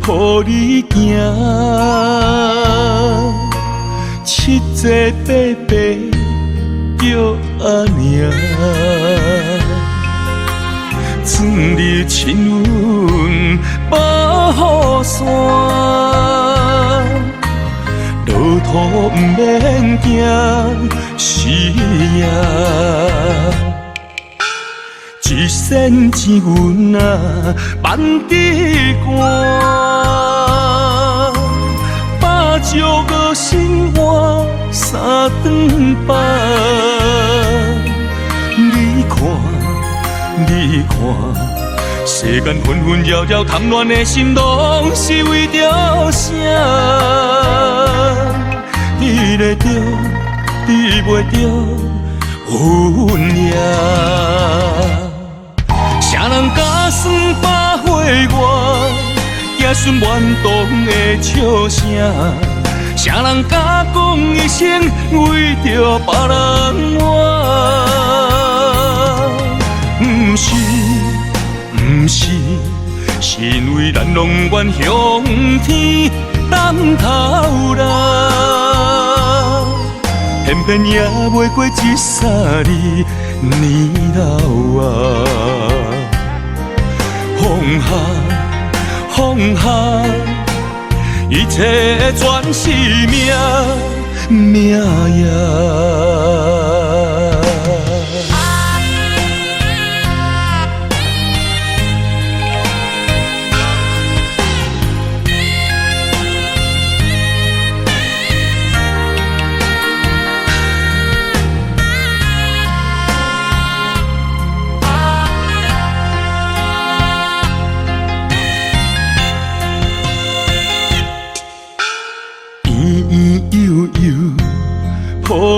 予你行，七七八八就安尼。全日亲阮保护伞，路途不免惊死夜。一线之阮啊，万枝寒，把酒搁心换三顿饭。你看，世间纷纷扰扰，贪恋的心，拢是为着啥？你会着，你袂着，阮也。啥人假算百岁月，也算愿动的笑声。啥人假讲一生为着别人活？不是，是因为咱拢愿向天担头啦，偏偏也袂过一三二年老啊。放下，一切全是命呀。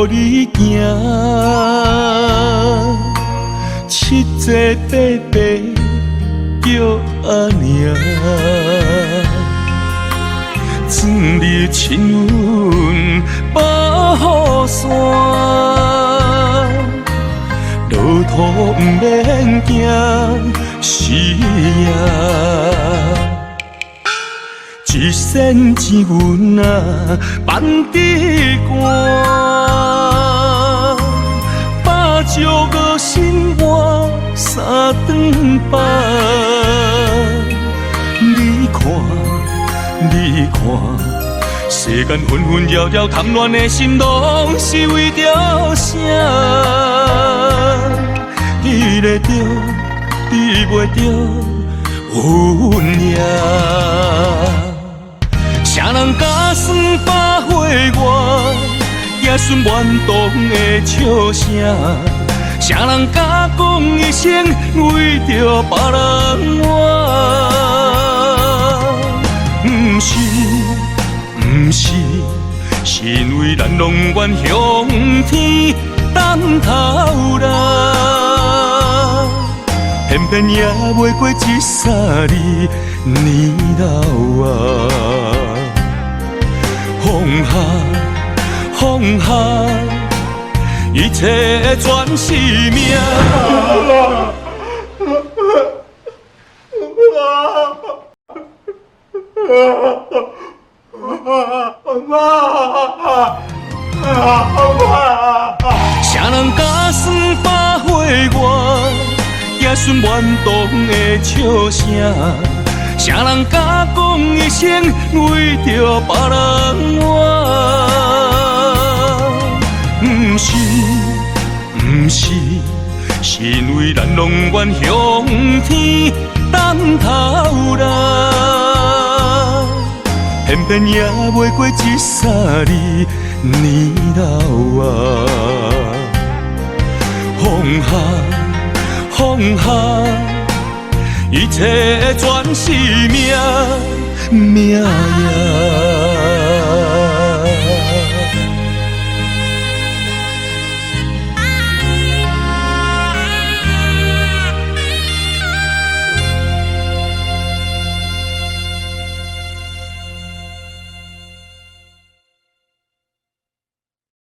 予你行，七七八八就安尼。全日亲阮保護伞，路途不免驚死夜。一線之阮啊，萬枝寒，把酒搁心換三頓飯。你看，世間紛紛擾擾，貪戀的心，攏是為着啥？你會着，你袂着，阮也。啥人假算百岁月，也算愿动的笑声。啥人假讲一生为着别人活？不是，是因为咱拢愿向天担头啦，偏偏也袂过一三二年老啊。放下，一切全是命。啥人假算百岁月，也算愿动的笑声。啥人假讲一生为着别人活？不是，是因为咱拢愿向天担头啦，偏偏也袂过一三二年老啊。放下，一切全是命呀。